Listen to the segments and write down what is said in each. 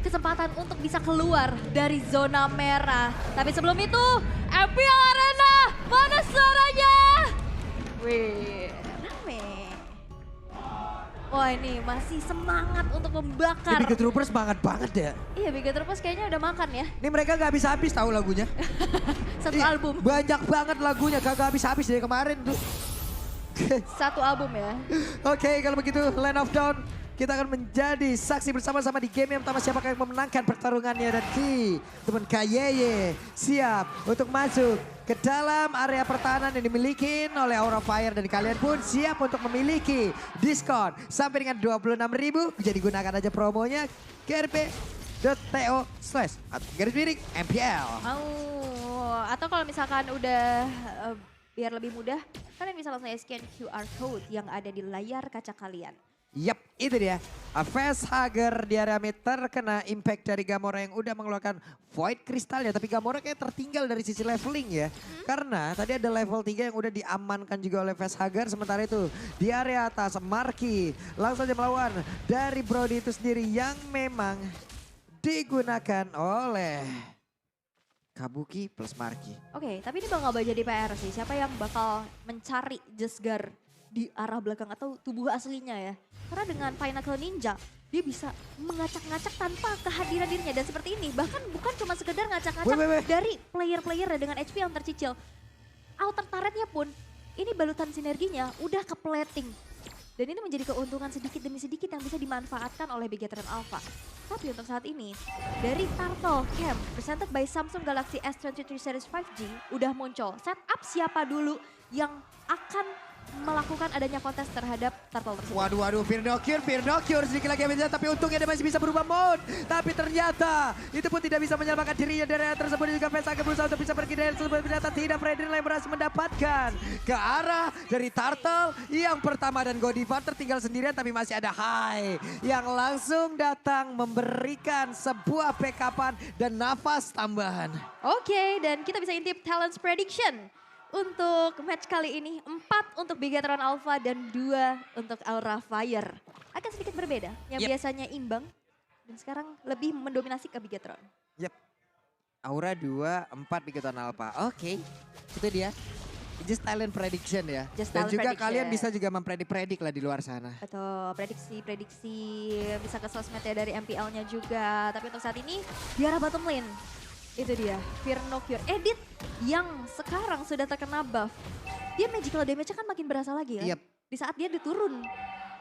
kesempatan untuk bisa keluar dari zona merah. Tapi sebelum itu, MPL Arena, mana suaranya? Wih, rame. Wah ini masih semangat untuk membakar. Ini Bigot Troopers semangat banget ya. Iya, Bigot Troopers kayaknya udah makan ya. Ini mereka gak habis-habis tahu lagunya. Satu Ini album. Banyak banget lagunya, kagak habis-habis dari kemarin tuh. Satu album ya. Oke, kalau begitu Land of Dawn kita akan menjadi saksi bersama-sama di game yang pertama siapakah yang memenangkan pertarungannya dan teman Kayeye siap untuk masuk ke dalam area pertahanan yang dimiliki oleh Aura Fire dan kalian pun siap untuk memiliki diskon sampai dengan 26.000. Jadi gunakan aja promonya grp.to/MPL. Oh, atau kalau misalkan udah biar lebih mudah, kalian bisa langsung scan QR code yang ada di layar kaca kalian. Yap, itu dia. Facehugger di area mid terkena impact dari Gamora yang udah mengeluarkan Void Crystalnya. Tapi Gamora kayak tertinggal dari sisi leveling ya. Karena tadi ada level 3 yang udah diamankan juga oleh Facehugger. Sementara itu di area atas Marky langsung saja melawan dari Brody itu sendiri yang memang digunakan oleh Kabuki plus Marky. Oke, tapi ini bakal jadi PR sih. Siapa yang bakal mencari Jesgar di arah belakang atau tubuh aslinya ya. Karena dengan Pinnacle Ninja, dia bisa mengacak-ngacak tanpa kehadiran dirinya. Dan seperti ini, bahkan bukan cuma sekedar ngacak-ngacak dari player-player dengan HP yang tercicil. Outer turretnya pun, ini balutan sinerginya udah ke plating. Dan ini menjadi keuntungan sedikit demi sedikit yang bisa dimanfaatkan oleh Bigetron Alpha. Tapi untuk saat ini, dari Turtle Camp presented by Samsung Galaxy S23 Series 5G udah muncul. Setup siapa dulu yang akan melakukan adanya kontes terhadap Turtle tersebut. Waduh, Fear Nocure sedikit lagi yang tapi untungnya dia masih bisa berubah mode. Tapi ternyata itu pun tidak bisa menyelamatkan dirinya dari area tersebut. Juga Facehugger berusaha untuk bisa pergi dari tersebut. Ternyata tidak, Fredrin berhasil mendapatkan ke arah dari Turtle yang pertama. Dan Godiva tertinggal sendirian tapi masih ada Hai yang langsung datang memberikan sebuah backupan dan nafas tambahan. Oke, dan kita bisa intip Talents Prediction. Untuk match kali ini 4 untuk Bigetron Alpha dan 2 untuk Aura Fire. Akan sedikit berbeda, yang biasanya imbang dan sekarang lebih mendominasi ke Bigetron. Yep. Aura 2, 4 Bigetron Alpha. Oke, itu dia. Just talent prediction ya. Dan juga kalian bisa juga mempredik-predik lah di luar sana. Betul, prediksi-prediksi bisa ke sosmednya dari MPL-nya juga. Tapi untuk saat ini di arah bottom lane. Itu dia, Fear Nocure edit yang sekarang sudah terkena buff. Dia magical damage-nya kan makin berasa lagi ya. Yep. Di saat dia diturun.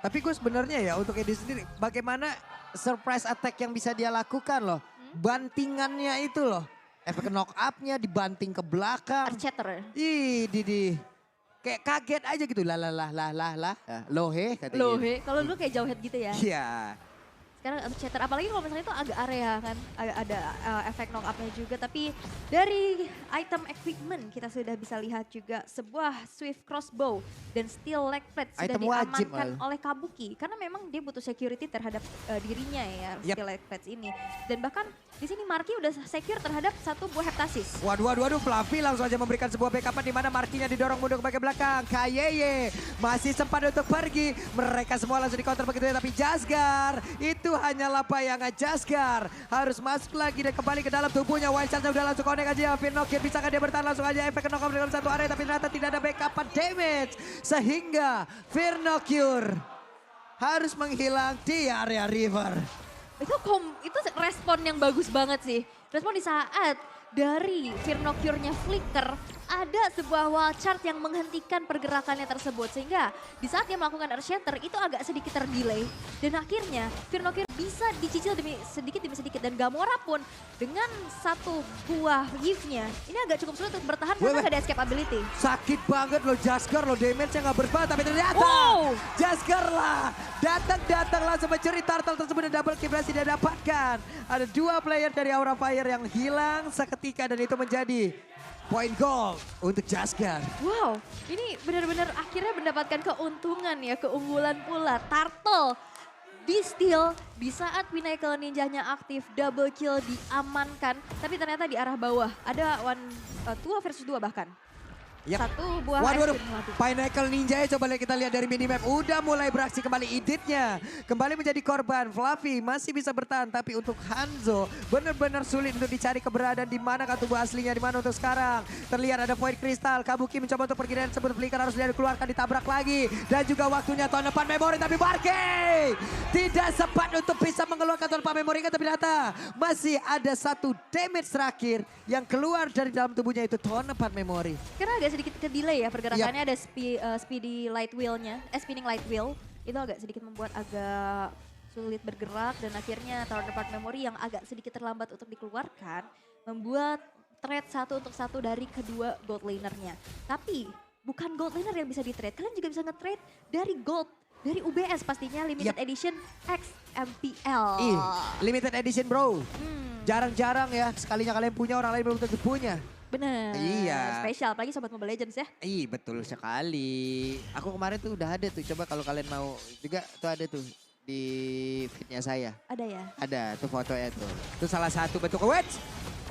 Tapi gue sebenarnya ya untuk edit sendiri, bagaimana surprise attack yang bisa dia lakukan loh. Bantingannya itu loh. Efek knock up-nya dibanting ke belakang. Archater. Ih, Didi. Kayak kaget aja gitu. Lohe katanya. Lohe, kalau dulu kayak jauh head gitu ya. Iya. Sekarang Archater, apalagi kalau misalnya itu agak area kan. Ada efek knock up-nya juga. Tapi dari item equipment kita sudah bisa lihat juga sebuah Swift Crossbow dan Steel Leg Plate sudah Item wajib, diamankan oleh Kabuki. Karena memang dia butuh security terhadap dirinya ya, Steel Leg Plates ini. Dan bahkan di sini Marky udah secure terhadap satu buah Heptasis. Waduh, Fluffy langsung aja memberikan sebuah backupan di mana Markinya didorong mundur ke bagian belakang. Kayeye masih sempat untuk pergi. Mereka semua langsung di counter begitu ya, tapi Jasgar itu hanyalah bayangan. Jasgar harus masuk lagi dan kembali ke dalam tubuhnya. Wild Chance udah langsung connect aja. Fear Nocure bisakah dia bertahan langsung aja efek knock dalam satu area tapi ternyata tidak ada backupan damage. Sehingga Fear Nocure harus menghilang di area river. Itu respon yang bagus banget sih. Respon di saat dari Fear Nocure-nya flicker, ada sebuah wall chart yang menghentikan pergerakannya tersebut. Sehingga di saat dia melakukan Earth Shatter itu agak sedikit terdelay. Dan akhirnya Fear Nocure bisa dicicil sedikit demi sedikit. Dan Gamora pun dengan satu buah give-nya, ini agak cukup sulit untuk bertahan karena gak ada escape ability. Sakit banget loh Jasgar loh, damage-nya gak berubah tapi ternyata Jasgar lah datang langsung mencuri Turtle tersebut dan double kill berhasil dia dapatkan. Ada 2 player dari Aura Fire yang hilang seketika dan itu menjadi point goal untuk Jasgar. Wow, ini benar-benar akhirnya mendapatkan keuntungan ya, keunggulan pula. Turtle di steal di saat Pinnacle Ninjanya aktif, double kill diamankan. Tapi ternyata di arah bawah ada 2 versus 2 bahkan. Yap. Satu buah Waduh, ice cream. Waduh. Pinnacle Ninja ya, coba lihat kita lihat dari minimap. Udah mulai beraksi kembali Iditnya. Kembali menjadi korban. Fluffy masih bisa bertahan. Tapi untuk Hanzo benar-benar sulit untuk dicari keberadaan di mana tubuh aslinya. Di mana untuk sekarang. Terlihat ada Void Crystal. Kabuki mencoba untuk pergi dan sebelum Flicker harus dikeluarkan, ditabrak lagi. Dan juga waktunya tahun depan memori. Tapi Barkey tidak sempat untuk bisa mengeluarkan tahun depan memori. Tapi ternyata masih ada satu damage terakhir yang keluar dari dalam tubuhnya, itu tahun depan memori. Karena agak sedikit ke delay ya pergerakannya, ada speedy light wheel-nya, spinning light wheel. Itu agak sedikit membuat agak sulit bergerak dan akhirnya tahun depan memori yang agak sedikit terlambat untuk dikeluarkan membuat trade 1 untuk 1 dari kedua gold lanernya. Tapi bukan gold laner yang bisa di-trade, kalian juga bisa nge-trade dari gold. Dari UBS pastinya, limited edition XMPL. Limited edition bro. Jarang-jarang ya, sekalinya kalian punya orang lain belum tentu punya. Bener. Iya. Spesial, apalagi Sobat Mobile Legends ya. Betul sekali. Aku kemarin tuh udah ada tuh, coba kalau kalian mau juga tuh ada tuh di feednya saya. Ada ya? Ada tuh fotonya tuh. Itu salah satu bentuk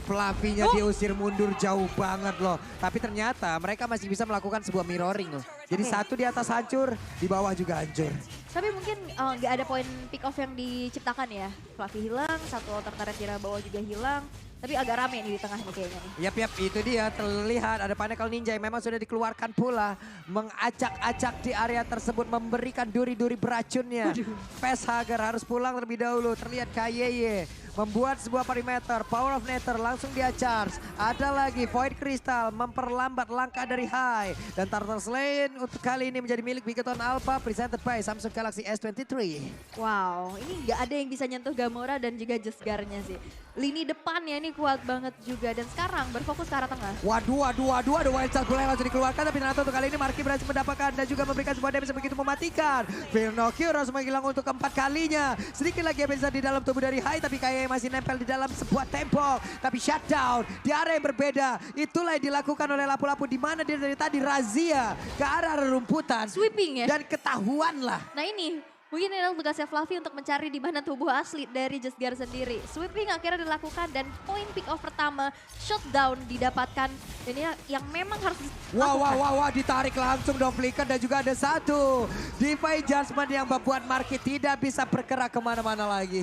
Fluffy-nya diusir mundur jauh banget loh. Tapi ternyata mereka masih bisa melakukan sebuah mirroring loh. Jadi satu di atas hancur, di bawah juga hancur. Tapi mungkin nggak ada poin pick off yang diciptakan ya. Fluffy hilang, satu alter turret di bawah juga hilang. Tapi agak rame nih di tengah nih kayaknya nih. Yap, itu dia terlihat ada Pinnacle Ninja yang memang sudah dikeluarkan pula. Mengacak-acak di area tersebut, memberikan duri-duri beracunnya. Facehugger harus pulang terlebih dahulu. Terlihat KYY membuat sebuah perimeter, Power of Nether langsung dia charge. Ada lagi Void Crystal memperlambat langkah dari High. Dan Turtle Lane untuk kali ini menjadi milik Bigoton Alpha, presented by Samsung Galaxy S23. Wow, ini nggak ada yang bisa nyentuh Gamora dan juga Jesgarnya sih. Lini depannya ini kuat banget juga dan sekarang berfokus ke arah tengah. Waduh, ada wild shot pula yang langsung dikeluarkan, tapi ternyata untuk kali ini Marky berhasil mendapatkan dan juga memberikan sebuah damage begitu mematikan. Pinocchio harus menghilang untuk keempat kalinya. Sedikit lagi yang bisa di dalam tubuh dari High, tapi kayaknya masih nempel di dalam sebuah tembok. Tapi shutdown di area yang berbeda. Itulah yang dilakukan oleh lapu-lapu di mana dia dari tadi razia ke arah rumputan. Sweeping ya. Dan ketahuan lah. Nah ini, mungkin ini adalah tugasnya Fluffy untuk mencari di mana tubuh asli dari Jesgar sendiri. Sweeping akhirnya dilakukan dan poin pick off pertama, shutdown didapatkan. Dan ini yang memang harus dilakukan. Wah, ditarik langsung dong Flicker dan juga ada satu Divine Judgment yang membuat Marky tidak bisa bergerak kemana-mana lagi.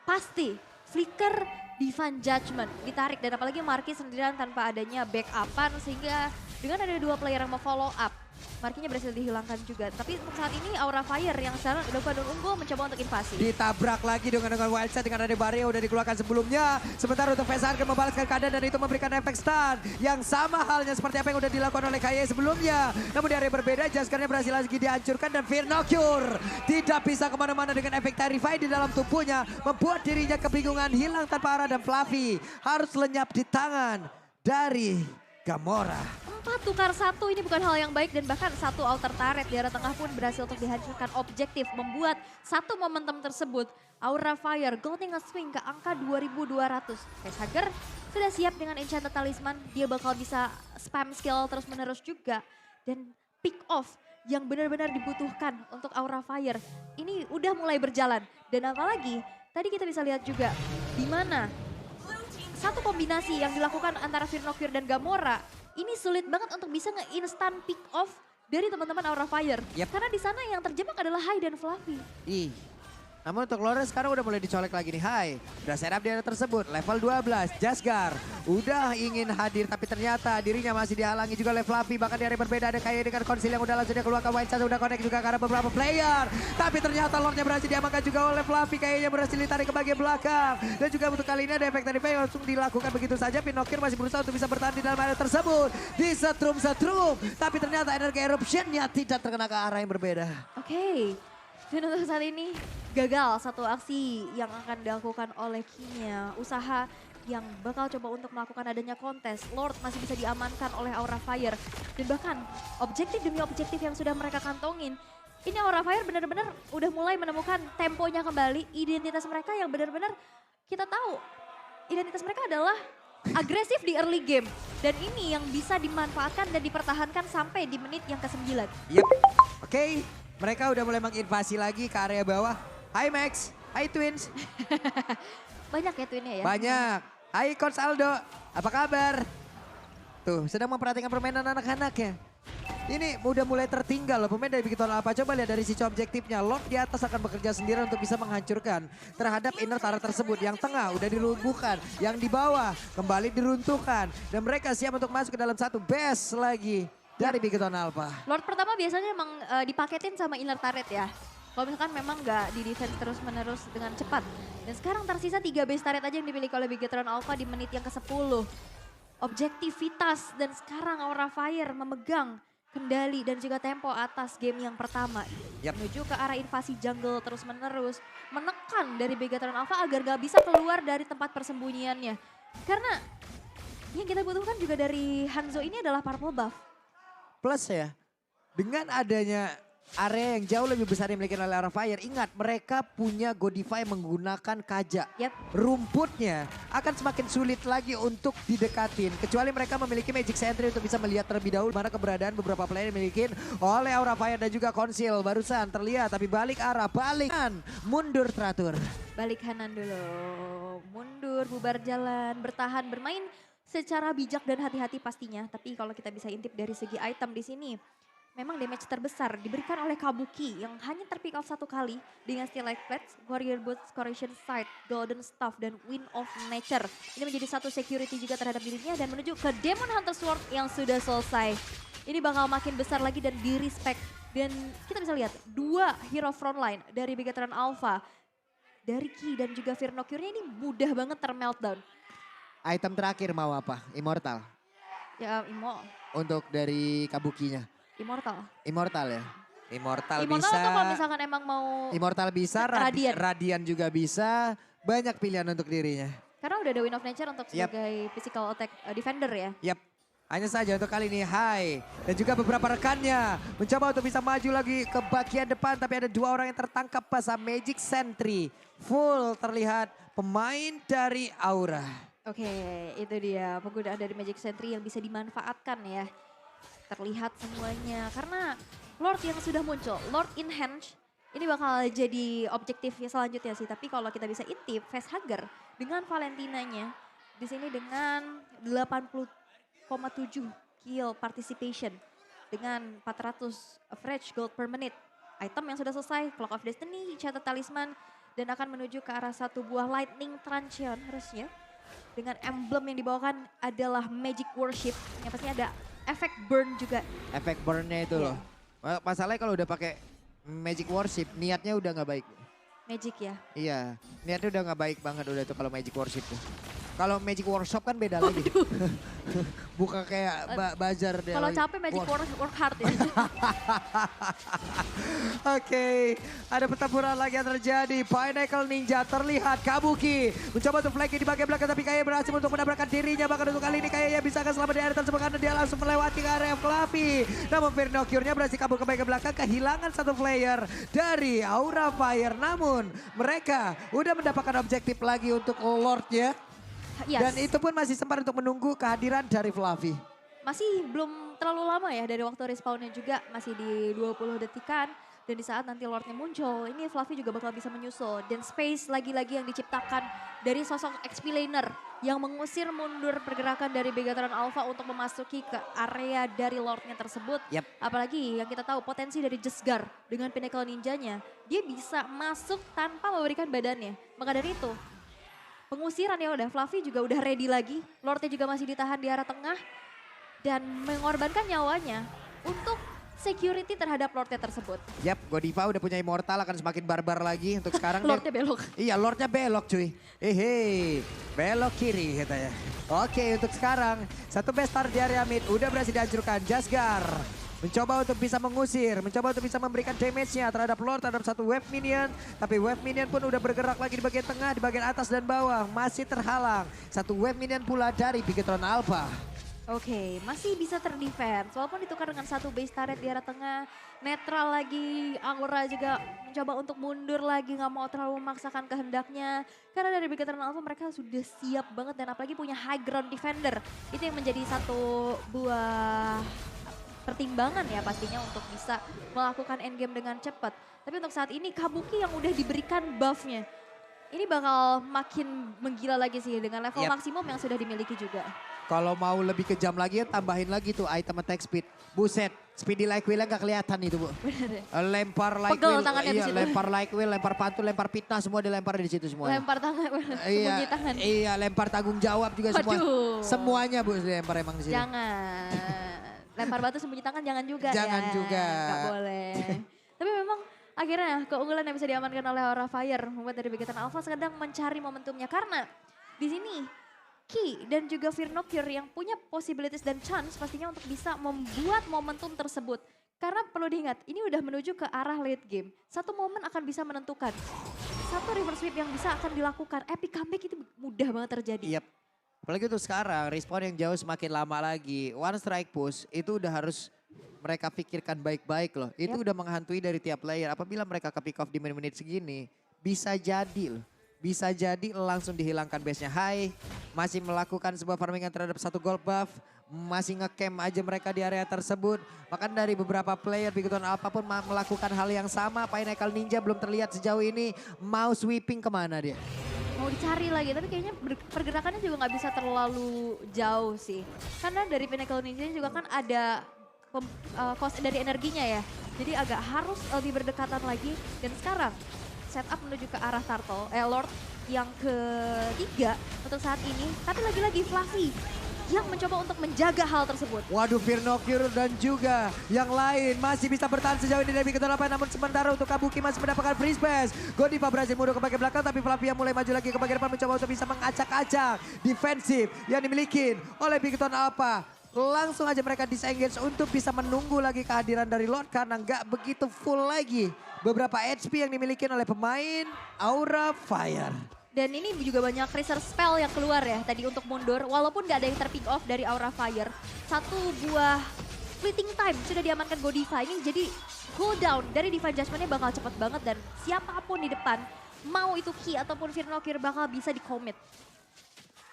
Pasti, Flicker Divine Judgment ditarik dan apalagi Marky sendirian tanpa adanya backupan sehingga dengan ada dua player yang mau follow up. Markinya berhasil dihilangkan juga. Tapi untuk saat ini Aura Fire yang sekarang udah pada unggul mencoba untuk invasi. Ditabrak lagi dengan wild shot dengan ada barrier udah dikeluarkan sebelumnya. Sementara untuk Facehugger membalaskan keadaan dan itu memberikan efek stun. Yang sama halnya seperti apa yang udah dilakukan oleh KY sebelumnya. Namun di area berbeda, Jaskarnya berhasil lagi dihancurkan dan Firnocure tidak bisa kemana-mana dengan efek Terrify di dalam tubuhnya. Membuat dirinya kebingungan, hilang tanpa arah dan Fluffy harus lenyap di tangan dari Gamora. 4 tukar 1 ini bukan hal yang baik dan bahkan satu alter turret di arah tengah pun berhasil untuk dihancurkan objektif. Membuat satu momentum tersebut Aura Fire Golding nge-swing ke angka 2200. Facehugger sudah siap dengan Enchanted Talisman. Dia bakal bisa spam skill terus menerus juga. Dan pick off yang benar-benar dibutuhkan untuk Aura Fire ini udah mulai berjalan. Dan apalagi tadi kita bisa lihat juga di mana satu kombinasi yang dilakukan antara Firnocure dan Gamora ini sulit banget untuk bisa nge-instant pick off dari teman-teman Aura Fire. Karena di sana yang terjebak adalah High dan Fluffy. Namun untuk Lawrence sekarang udah mulai dicolek lagi nih. High udah setup di area tersebut. Level 12, Jasgar udah ingin hadir tapi ternyata dirinya masih dihalangi juga oleh Fluffy. Bahkan di area berbeda ada kayak dengan konsil yang udah langsung dia keluarkan wild shot. Udah connect juga karena beberapa player. Tapi ternyata Lordnya berhasil diamankan juga oleh Fluffy. Kayaknya berhasil ditarik ke bagian belakang. Dan juga untuk kali ini ada efek tadi yang langsung dilakukan begitu saja. Pinocchio masih berusaha untuk bisa bertahan di dalam area tersebut. Disetrum-setrum. Tapi ternyata energi eruptionnya tidak terkena ke arah yang berbeda. Oke. Dan untuk saat ini gagal satu aksi yang akan dilakukan oleh Kinya. Usaha yang bakal coba untuk melakukan adanya kontes. Lord masih bisa diamankan oleh Aura Fire. Dan bahkan objektif demi objektif yang sudah mereka kantongin. Ini Aura Fire benar-benar udah mulai menemukan temponya kembali. Identitas mereka yang benar-benar kita tahu. Identitas mereka adalah agresif di early game. Dan ini yang bisa dimanfaatkan dan dipertahankan sampai di menit yang ke-9. Yep, oke. Mereka udah mulai menginvasi lagi ke area bawah. Hai Max, hai Twins. Banyak ya Twinnya ya? Banyak. Hai Coach Aldo, apa kabar? Tuh, sedang memperhatikan permainan anak-anaknya. Ini udah mulai tertinggal loh pemain dari Bikiton Alpha. Coba lihat dari sisi objektifnya. Lord di atas akan bekerja sendiri untuk bisa menghancurkan terhadap inner turret tersebut. Yang tengah udah dilumpuhkan. Yang di bawah kembali diruntuhkan. Dan mereka siap untuk masuk ke dalam satu base lagi dari Bikiton Alpha. Lord pertama biasanya emang dipaketin sama inner turret ya. Kalau misalkan memang nggak di defense terus menerus dengan cepat. Dan sekarang tersisa 3 base turret aja yang dimiliki oleh Bigetron Alpha di menit yang ke-10. Objektivitas dan sekarang Aura Fire memegang kendali dan juga tempo atas game yang pertama. Menuju ke arah invasi jungle terus menerus. Menekan dari Bigetron Alpha agar gak bisa keluar dari tempat persembunyiannya. Karena yang kita butuhkan juga dari Hanzo ini adalah purple buff. Plus ya, dengan adanya area yang jauh lebih besar yang dimiliki oleh Aura Fire. Ingat, mereka punya Godify menggunakan kaja. Rumputnya akan semakin sulit lagi untuk didekatin. Kecuali mereka memiliki Magic Sentry untuk bisa melihat terlebih dahulu mana keberadaan beberapa player yang dimiliki oleh Aura Fire dan juga Konsil. Barusan terlihat, tapi balik arah, balikan, mundur teratur. Balik kanan dulu, mundur, bubar jalan, bertahan, bermain secara bijak dan hati-hati pastinya. Tapi kalau kita bisa intip dari segi item di sini, memang damage terbesar diberikan oleh Kabuki yang hanya terpick off 1 kali dengan Steel Light Plates, Warrior Boots, Corrosion Sight, Golden Staff, dan Wind of Nature. Ini menjadi satu security juga terhadap dirinya dan menuju ke Demon Hunter Sword yang sudah selesai. Ini bakal makin besar lagi dan di-respect. Dan kita bisa lihat 2 hero frontline dari Bigetron Alpha. Dari Ki dan juga Firnocure-nya ini mudah banget ter-meltdown. Item terakhir mau apa? Immortal? Ya, Imo. Untuk dari Kabukinya? Immortal Ya? Immortal bisa. bisa. Atau kalau misalkan emang mau Immortal bisa, Radiant juga bisa. Banyak pilihan untuk dirinya. Karena udah ada Wind of Nature untuk sebagai physical attack defender ya. Hanya saja untuk kali ini Hai dan juga beberapa rekannya mencoba untuk bisa maju lagi ke bagian depan. Tapi ada 2 orang yang tertangkap basah Magic Sentry. Full terlihat pemain dari Aura. Oke, itu dia penggunaan dari Magic Sentry yang bisa dimanfaatkan ya. Terlihat semuanya karena Lord yang sudah muncul, Lord in Hand ini bakal jadi objektif selanjutnya sih. Tapi kalau kita bisa intip Facehugger dengan Valentinanya di sini dengan 80,7 kill participation dengan 400 average gold per minute. Item yang sudah selesai, Clock of Destiny, Shattered Talisman, dan akan menuju ke arah 1 buah Lightning Truncheon harusnya. Dengan emblem yang dibawakan adalah Magic Worship, yang pastinya ada efek burn juga. Efek burnnya itu loh. Masalahnya kalau udah pakai Magic Worship, niatnya udah nggak baik. Magic ya? Iya, niatnya udah nggak baik banget udah itu kalau Magic Worship tuh. Kalau Magic Workshop kan beda lagi. Bukan kayak bazar deh. Kalau capek Magic work hard ya. Oke, ada pertempuran lagi yang terjadi. Pinnacle Ninja terlihat Kabuki mencoba untuk flanking di bagian belakang tapi kayaknya berhasil untuk mendapatkan dirinya. Bahkan untuk kali ini kayaknya bisa akan selamat di area tersebut karena dia langsung melewati ke area Fluffy. Namun Firnocure-nya berhasil kabur ke bagian belakang, kehilangan 1 player dari Aura Fire. Namun mereka udah mendapatkan objektif lagi untuk Lord-nya. Dan itu pun masih sempat untuk menunggu kehadiran dari Fluffy. Masih belum terlalu lama ya dari waktu respawnnya juga, masih di 20 detikan. Dan di saat nanti Lordnya muncul, ini Fluffy juga bakal bisa menyusul. Dan space lagi-lagi yang diciptakan dari sosok XP laner yang mengusir mundur pergerakan dari Bigetron Alpha untuk memasuki ke area dari Lordnya tersebut. Apalagi yang kita tahu potensi dari Jesgar dengan Pinnacle Ninjanya, dia bisa masuk tanpa memberikan badannya. Maka dari itu, pengusiran ya udah, Fluffy juga udah ready lagi. Lordnya juga masih ditahan di arah tengah. Dan mengorbankan nyawanya untuk security terhadap Lordnya tersebut. Godiva udah punya Immortal, akan semakin barbar lagi untuk sekarang. Lordnya belok. Iya, Lordnya belok cuy. Belok kiri katanya. Oke, untuk sekarang 1 bestar di area mid udah berhasil dihancurkan. Jasgar mencoba untuk bisa mengusir, mencoba untuk bisa memberikan damage-nya terhadap Lord, terhadap 1 wave minion. Tapi wave minion pun udah bergerak lagi di bagian tengah, di bagian atas dan bawah. Masih terhalang. 1 wave minion pula dari Bigetron Alpha. Oke, masih bisa terdefense. Walaupun ditukar dengan 1 base turret di arah tengah. Netral lagi, Aura juga mencoba untuk mundur lagi. Gak mau terlalu memaksakan kehendaknya. Karena dari Bigetron Alpha mereka sudah siap banget. Dan apalagi punya high ground defender. Itu yang menjadi 1 buah pertimbangan ya pastinya untuk bisa melakukan endgame dengan cepat. Tapi untuk saat ini Kabuki yang udah diberikan buffnya. ini bakal makin menggila lagi sih dengan level Yap. maksimum yang sudah dimiliki juga. Kalau mau lebih kejam lagi ya tambahin lagi tuh item attack speed. Buset, speedy like wheel gak kelihatan itu Bu. Bener ya? Lempar like Pegel wheel, tangannya di iya situ. lempar like wheel, lempar pantul, lempar fitnah semua dilempar di situ semua. Lempar tangan, Iya, sembunyi tangan. iya lempar tanggung jawab juga semua. Waduh. Semuanya Bu dilempar emang di sini. Jangan. Lempar batu sembunyi tangan jangan juga Jangan ya. juga. Gak boleh. Tapi memang akhirnya keunggulan yang bisa diamankan oleh Aura Fire membuat dari Bigotan Alpha sedang mencari momentumnya. Karena di sini Ki dan juga Firnokir yang punya possibilities dan chance pastinya untuk bisa membuat momentum tersebut. Karena perlu diingat, ini udah menuju ke arah late game. Satu momen akan bisa menentukan. Satu reverse sweep yang bisa akan dilakukan. Epic comeback itu mudah banget terjadi. Yap. Apalagi untuk sekarang, respawn yang jauh semakin lama lagi. One strike push itu udah harus mereka pikirkan baik-baik loh. Itu udah menghantui dari tiap player. Apabila mereka ke pick off di menit-menit segini, bisa jadi loh. Bisa jadi langsung dihilangkan base-nya. Hai, masih melakukan sebuah farmingan terhadap satu gold buff. Masih ngecamp aja mereka di area tersebut. Bahkan dari beberapa player Bigoton Alpha pun melakukan hal yang sama. Pinnacle Ninja belum terlihat sejauh ini. Mau sweeping kemana dia? Mau dicari lagi, tapi kayaknya pergerakannya juga nggak bisa terlalu jauh sih. Karena dari Pinnacle Ninja juga kan ada cost dari energinya ya. Jadi agak harus lebih berdekatan lagi. Dan sekarang setup menuju ke arah Lord yang ketiga untuk saat ini. Tapi lagi-lagi Fluffy yang mencoba untuk menjaga hal tersebut. Waduh, Firnokir dan juga yang lain masih bisa bertahan sejauh ini dari Bigoton Alpha. Namun sementara untuk Kabuki masih mendapatkan free space. Godiva berhasil mundur ke bagian belakang, tapi Fluffy yang mulai maju lagi ke bagian depan mencoba untuk bisa mengacak-acak defensif yang dimiliki oleh Bigoton Alpha. Langsung aja mereka disengage untuk bisa menunggu lagi kehadiran dari Lord karena nggak begitu full lagi beberapa HP yang dimiliki oleh pemain Aura Fire. Dan ini juga banyak reserve spell yang keluar ya tadi untuk mundur. Walaupun gak ada yang terpick off dari Aura Fire. Satu buah fleeting time sudah diamankan Godiva. Ini jadi cooldown dari Divine Judgment-nya bakal cepet banget. Dan siapapun di depan, mau itu Ki ataupun Firnokir bakal bisa di-commit.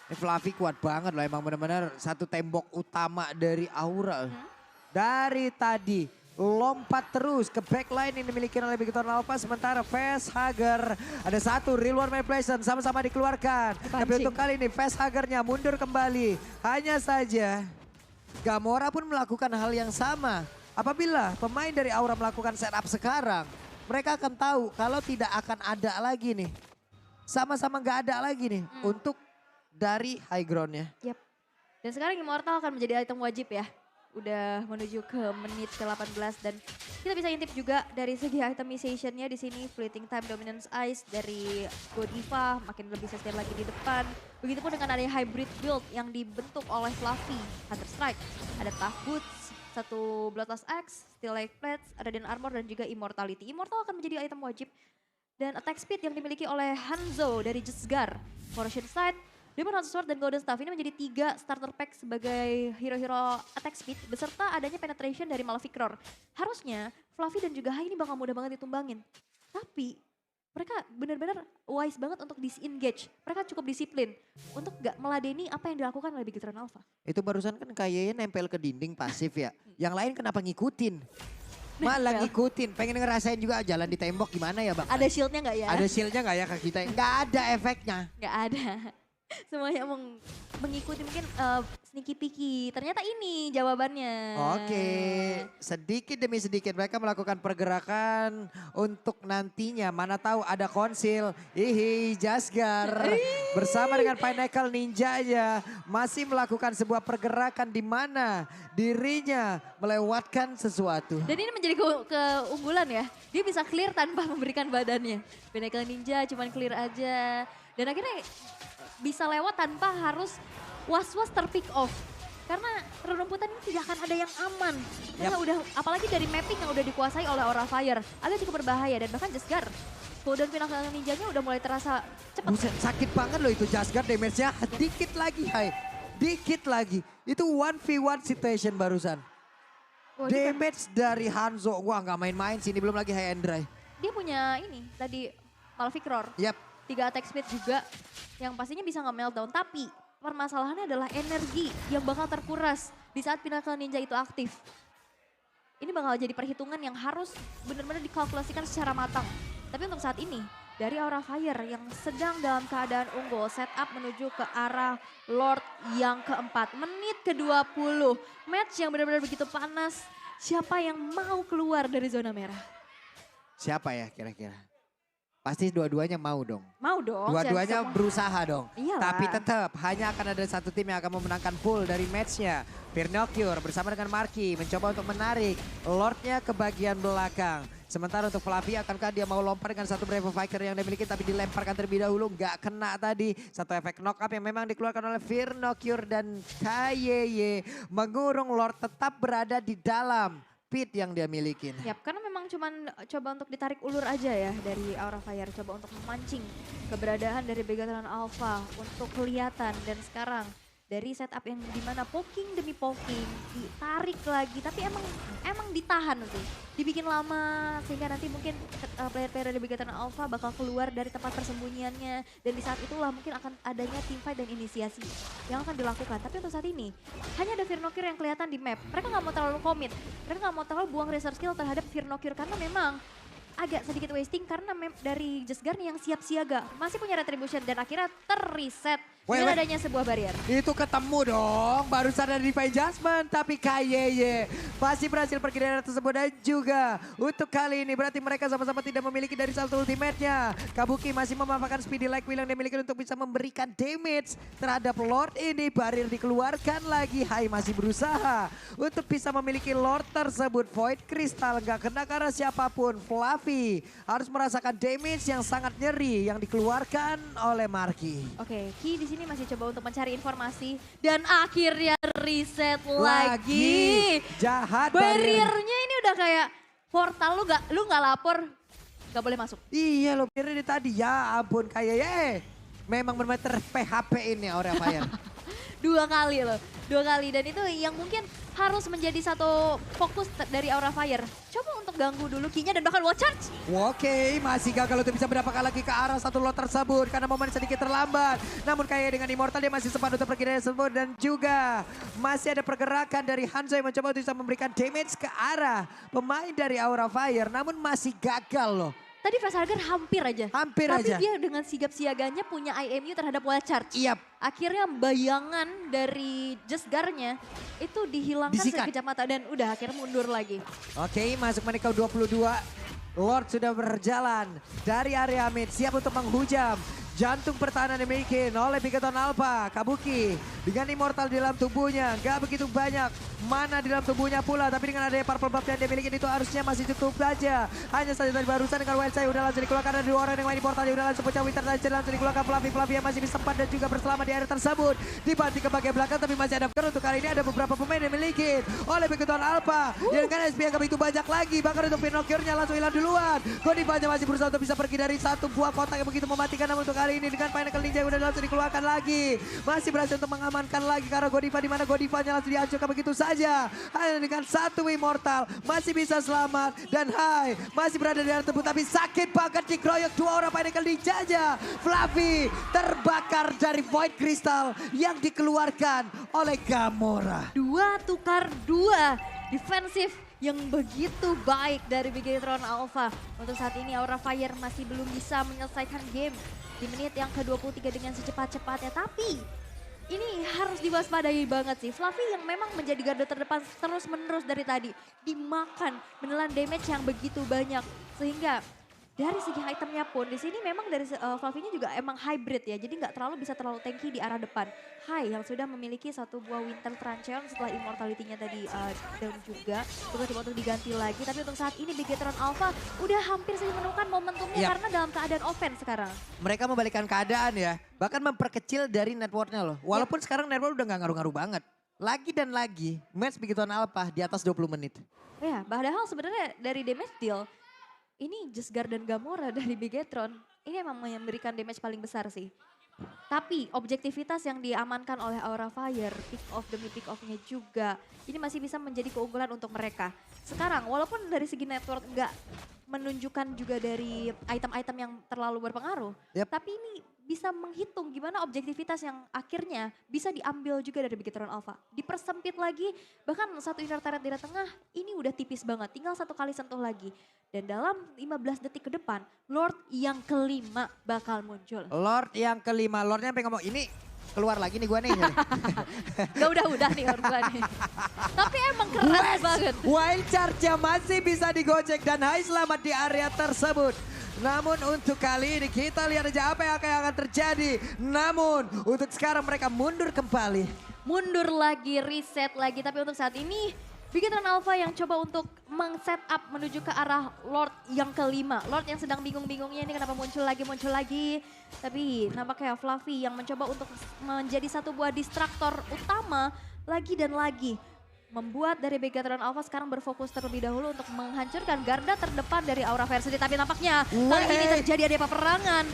Ini Fluffy kuat banget loh, emang benar-benar satu tembok utama dari Aura. Dari tadi lompat terus ke backline yang dimiliki oleh Bigoton Alpha. Sementara Facehugger ada satu real one manipulation sama-sama dikeluarkan. Tapi untuk kali ini Facehugger-nya mundur kembali. Hanya saja Gamora pun melakukan hal yang sama. Apabila pemain dari Aura melakukan setup sekarang, mereka akan tahu kalau tidak akan ada lagi nih. Sama-sama nggak ada lagi nih untuk dari high ground-nya. Yap. Dan sekarang Immortal akan menjadi item wajib ya. Udah menuju ke menit ke-18 dan kita bisa intip juga dari segi itemization-nya di sini Fleeting Time Dominance Ice dari Godiva makin lebih sustain lagi di depan. Begitupun dengan ada hybrid build yang dibentuk oleh Fluffy, Hunter Strike, ada Tough Boots, satu Bloodlust Axe, Steel Like Plates, ada Den Armor dan juga Immortality. Immortal akan menjadi item wajib dan attack speed yang dimiliki oleh Hanzo dari Jesgar, Fortune Sight, Demon Hunter Sword dan Golden Staff ini menjadi 3 starter pack sebagai hero-hero attack speed beserta adanya penetration dari Maleficror. Harusnya Fluffy dan juga Hai ini bakal mudah banget ditumbangin. Tapi mereka benar-benar wise banget untuk disengage. Mereka cukup disiplin untuk gak meladeni apa yang dilakukan oleh Bigoton Alpha. Itu barusan kan kayaknya nempel ke dinding pasif ya. Yang lain kenapa ngikutin? Malah ngikutin, pengen ngerasain juga jalan di tembok gimana ya Bang? Ada shieldnya gak ya? Ada shieldnya gak ya ke kita? Gak ada efeknya. Gak ada. Semuanya mengikuti mungkin sneaky peeky. Ternyata ini jawabannya. Oke, sedikit demi sedikit mereka melakukan pergerakan untuk nantinya. Mana tahu ada konsil. Hihi, Jasgar bersama dengan Pinnacle Ninja aja masih melakukan sebuah pergerakan di mana dirinya melewatkan sesuatu. Dan ini menjadi keunggulan ya. Dia bisa clear tanpa memberikan badannya. Pinnacle Ninja cuman clear aja. Dan akhirnya bisa lewat tanpa harus was-was terpick off. Karena rerumputan ini tidak akan ada yang aman. Karena udah, apalagi dari mapping yang udah dikuasai oleh Aura Fire. Agak cukup berbahaya dan bahkan Jesgar. Cooldown Pinnacle Ninjanya udah mulai terasa cepat. Buset, sakit banget loh itu Jasgar, damage-nya dikit lagi Hai. Dikit lagi. Itu 1v1 situation barusan. Damage dari Hanzo, wah nggak main-main sih, ini belum lagi high and dry. Dia punya ini, tadi Maleficror. Yap. 3 attack speed juga yang pastinya bisa nge-meltdown. Tapi permasalahannya adalah energi yang bakal terkuras di saat Pinnacle Ninja itu aktif. Ini bakal jadi perhitungan yang harus benar-benar dikalkulasikan secara matang. Tapi untuk saat ini dari Aura Fire yang sedang dalam keadaan unggul. Setup menuju ke arah Lord yang keempat. Menit ke-20. Match yang benar-benar begitu panas. Siapa yang mau keluar dari zona merah? Siapa ya kira-kira? Pasti dua-duanya mau dong. Mau dong. Dua-duanya berusaha dong. Iyalah. Tapi tetap hanya akan ada satu tim yang akan memenangkan pool dari matchnya. Firnocure bersama dengan Marky mencoba untuk menarik Lordnya ke bagian belakang. Sementara untuk Fluffy akankah dia mau lompat dengan satu Brave Fighter yang dimiliki tapi dilemparkan terlebih dahulu. Nggak kena tadi. Satu efek knock up yang memang dikeluarkan oleh Firnocure dan KYY. Mengurung Lord tetap berada di dalam pit yang dia milikin. Yap, karena memang cuman coba untuk ditarik ulur aja ya dari Aura Fire. Coba untuk memancing keberadaan dari Begatron Alpha untuk kelihatan. Dan sekarang dari setup yang dimana poking demi poking ditarik lagi. Tapi emang ditahan sih. Dibikin lama sehingga nanti mungkin player-player dari Begatron Alpha bakal keluar dari tempat persembunyiannya. Dan di saat itulah mungkin akan adanya teamfight dan inisiasi yang akan dilakukan. Tapi untuk saat ini hanya ada Firnocure yang kelihatan di map. Mereka nggak mau terlalu komit. Mereka nggak mau terlalu buang research skill terhadap Firnocure karena memang agak sedikit wasting karena dari Jesgar nih yang siap siaga. Masih punya retribution dan akhirnya terreset dengan adanya sebuah barrier. Itu ketemu dong, baru sadar Divine Judgment, tapi KYY masih berhasil pergi dari tersebut dan juga untuk kali ini berarti mereka sama-sama tidak memiliki dari satu ultimate-nya. Kabuki masih memanfaatkan speedy like wheel yang dimiliki untuk bisa memberikan damage terhadap Lord ini. Barrier dikeluarkan lagi, Hai masih berusaha untuk bisa memiliki Lord tersebut. Void Crystal nggak kena karena siapapun. Fluffy harus merasakan damage yang sangat nyeri yang dikeluarkan oleh Marky. Oke, Ki di sini masih coba untuk mencari informasi dan akhirnya reset lagi. Jahat Barriernya ini udah kayak portal lu nggak lapor nggak boleh masuk. Iya loh, ini tadi ya ampun kayak memang benar-benar PHP ini Aura Fire. Dua kali loh, 2 kali dan itu yang mungkin harus menjadi satu fokus dari Aura Fire. Coba untuk ganggu dulu Ki-nya dan bahkan wall charge. Oke, masih gagal untuk bisa mendapatkan lagi ke arah satu lot tersebut karena momen sedikit terlambat. Namun kayak dengan Immortal dia masih sempat untuk pergi dari tersebut dan juga masih ada pergerakan dari Hanzo yang mencoba untuk bisa memberikan damage ke arah pemain dari Aura Fire. Namun masih gagal loh. Tadi Facehugger hampir aja. Hampir Tapi aja. dia dengan sigap siaganya punya IMU terhadap wall charge. Iya. Akhirnya bayangan dari Jesgarnya itu dihilangkan Disikat. sekejap mata dan udah akhirnya mundur lagi. Oke, masuk menit ke-22. Lord sudah berjalan dari area mid, siap untuk menghujam. Jantung pertahanan dimiliki oleh Begatron Alpha. Kabuki dengan Immortal di dalam tubuhnya. Gak begitu banyak mana di dalam tubuhnya pula. Tapi dengan adanya purple buff yang dia miliki itu harusnya masih cukup saja. Hanya saja tadi barusan dengan Wild Side udah langsung dikeluarkan. Ada 2 orang yang main Immortal. Udah langsung pecah Winter saja langsung dikeluarkan. Fluffy yang masih sempat dan juga berselamat di area tersebut. Dibanting ke bagian belakang tapi masih ada untuk kali ini ada beberapa pemain yang dimiliki oleh Begatron Alpha. Dengan SP yang gak begitu banyak lagi. Bahkan untuk Firnocure-nya langsung hilang duluan. Godivanya masih berusaha untuk bisa pergi dari satu buah kotak yang begitu mematikan. Namun untuk kali ini dengan Pinnacle Ninja yang udah langsung dikeluarkan lagi. Masih berhasil untuk mengamankan lagi karena Godiva di mana Godivanya langsung dihancurkan begitu saja. Hanya dengan satu Immortal masih bisa selamat dan Hai masih berada di dalam tubuh tapi sakit banget dikeroyok 2 orang Pinnacle Ninja aja. Fluffy terbakar dari Void Crystal yang dikeluarkan oleh Gamora. 2 tukar 2 defensif yang begitu baik dari Begatron Alpha. Untuk saat ini Aura Fire masih belum bisa menyelesaikan game di menit yang ke-23 dengan secepat-cepatnya. Tapi ini harus diwaspadai banget sih. Fluffy yang memang menjadi garda terdepan terus-menerus dari tadi. Dimakan, menelan damage yang begitu banyak. Sehingga dari segi itemnya pun di sini memang dari Fluffy-nya juga emang hybrid ya. Jadi nggak bisa terlalu tanky di arah depan. Hai yang sudah memiliki satu buah Winter Truncheon setelah immortality-nya tadi down juga. Coba untuk diganti lagi. Tapi untuk saat ini Begatron Alpha udah hampir saja menemukan momentumnya karena dalam keadaan offense sekarang. Mereka membalikkan keadaan ya. Bahkan memperkecil dari networknya loh. Walaupun sekarang network udah gak ngaruh-ngaruh banget. Lagi dan lagi match Begatron Alpha di atas 20 menit. Ya padahal sebenarnya dari damage deal ini Jesgar dan Gamora dari Begatron ini emang memberikan damage paling besar sih. Tapi objektivitas yang diamankan oleh Aura Fire, pick off demi pick off-nya juga, ini masih bisa menjadi keunggulan untuk mereka. Sekarang walaupun dari segi network nggak menunjukkan juga dari item-item yang terlalu berpengaruh, tapi ini bisa menghitung gimana objektivitas yang akhirnya bisa diambil juga dari Bigetron Alpha. Dipersempit lagi, bahkan satu inner turret di tengah ini udah tipis banget, tinggal satu kali sentuh lagi. Dan dalam 15 detik ke depan, Lord yang kelima bakal muncul. Lord yang kelima, Lordnya sampai ngomong ini keluar lagi nih gue nih. Gak udah nih Lord gua nih. Tapi emang keras banget. Wild charge-nya masih bisa digocek dan Hai selamat di area tersebut. Namun untuk kali ini kita lihat aja apa yang akan terjadi. Namun untuk sekarang mereka mundur kembali. Mundur lagi, reset lagi. Tapi untuk saat ini Bigetron Alpha yang coba untuk meng-set up menuju ke arah Lord yang kelima. Lord yang sedang bingung-bingungnya ini kenapa muncul lagi. Tapi nampaknya Fluffy yang mencoba untuk menjadi satu buah distraktor utama lagi dan lagi. Membuat dari Bigetron Alpha sekarang berfokus terlebih dahulu untuk menghancurkan garda terdepan dari Aura Varsity. Tapi nampaknya kali ini terjadi ada peperangan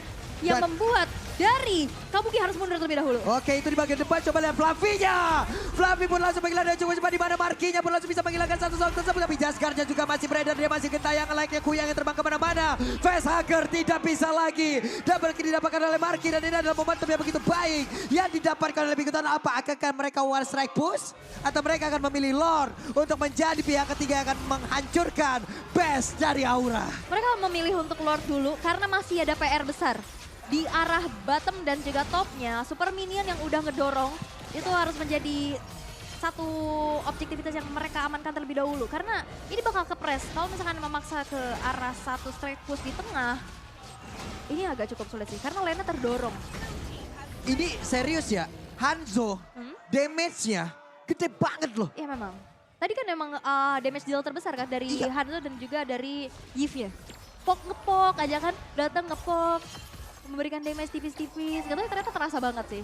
yang membuat dari Kabuki harus mundur terlebih dahulu. Oke, itu di bagian depan, coba lihat Fluffy-nya. Fluffy pun langsung menghilangkan cukup cepat di mana Markinya pun langsung bisa menghilangkan satu sound tersebut. Tapi Jasgar-nya juga masih beredar, dia masih gentayangan layaknya kuyang yang terbang kemana-mana. Facehugger tidak bisa lagi. Double kill didapatkan oleh Marki dan ini adalah momentum yang begitu baik. Yang didapatkan oleh Bigetron apa? Akankah mereka one strike push? Atau mereka akan memilih Lord untuk menjadi pihak ketiga yang akan menghancurkan base dari Aura? Mereka memilih untuk Lord dulu karena masih ada PR besar. Di arah bottom dan juga topnya, super minion yang udah ngedorong itu harus menjadi satu objektivitas yang mereka amankan terlebih dahulu. Karena ini bakal kepres, kalau misalkan memaksa ke arah satu strike push di tengah, ini agak cukup sulit sih karena lane-nya terdorong. Ini serius ya, Hanzo damage-nya gede banget loh. Iya memang. Tadi kan memang damage deal terbesar kan dari Hanzo dan juga dari Yves ya. Ngepok aja kan, datang ngepok. Memberikan damage tipis-tipis, ternyata terasa banget sih.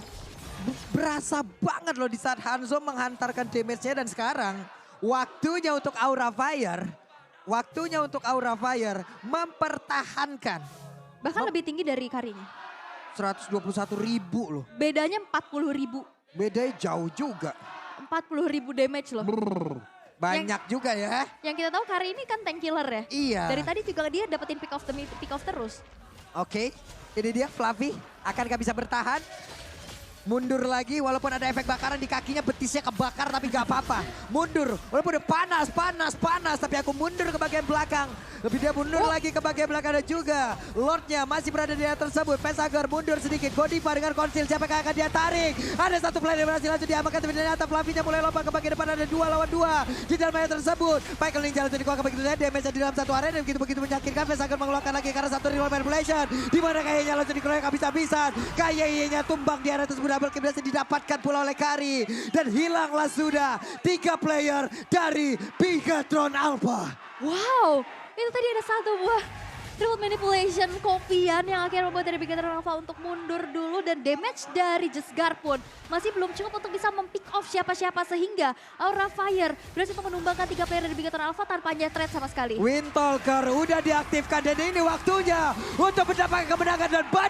Berasa banget loh di saat Hanzo menghantarkan damage-nya dan sekarang waktunya untuk Aura Fire. Waktunya untuk Aura Fire mempertahankan. Bahkan lebih tinggi dari Karinya. 121.000 loh. Bedanya 40.000. Bedanya jauh juga. 40.000 damage loh. Banyak juga ya. Yang kita tahu Kari ini kan tank killer ya. Iya. Dari tadi juga dia dapetin pick off terus. Oke, ini dia Fluffy. Akankah bisa bertahan? Mundur lagi walaupun ada efek bakaran di kakinya, betisnya kebakar tapi gak apa-apa. Mundur walaupun udah panas tapi aku mundur ke bagian belakang. Lebih dia mundur lagi ke bagian belakang dan juga Lordnya masih berada di atas tersebut. Facehugger mundur sedikit. Godiva dengan konsil, siapa yang akan dia tarik? Ada satu player yang berhasil langsung diamankan tapi ternyata Fluffy-nya mulai lompat ke bagian depan, ada 2 lawan 2 di dalam area tersebut. Michael Ninja langsung dikeluarkan begitu saja, damage di dalam satu area dan begitu menyakitkan. Facehugger mengeluarkan lagi karena satu real manipulation. Di mana kayaknya langsung dikeluarkan habis-habisan. Kayaknya tumbang di area tersebut, double kill berhasil didapatkan pula oleh Kari. Dan hilanglah sudah 3 player dari Bigetron Alpha. Wow, itu tadi ada satu buah triple manipulation kopian yang akhirnya membuat dari Bigetron Alpha untuk mundur dulu. Dan damage dari Jesgar pun masih belum cukup untuk bisa mempick off siapa-siapa sehingga Aura Fire berhasil untuk menumbangkan 3 player dari Bigetron Alpha tanpa threat sama sekali. Windtalker udah diaktifkan dan ini waktunya untuk mendapatkan kemenangan dan badan.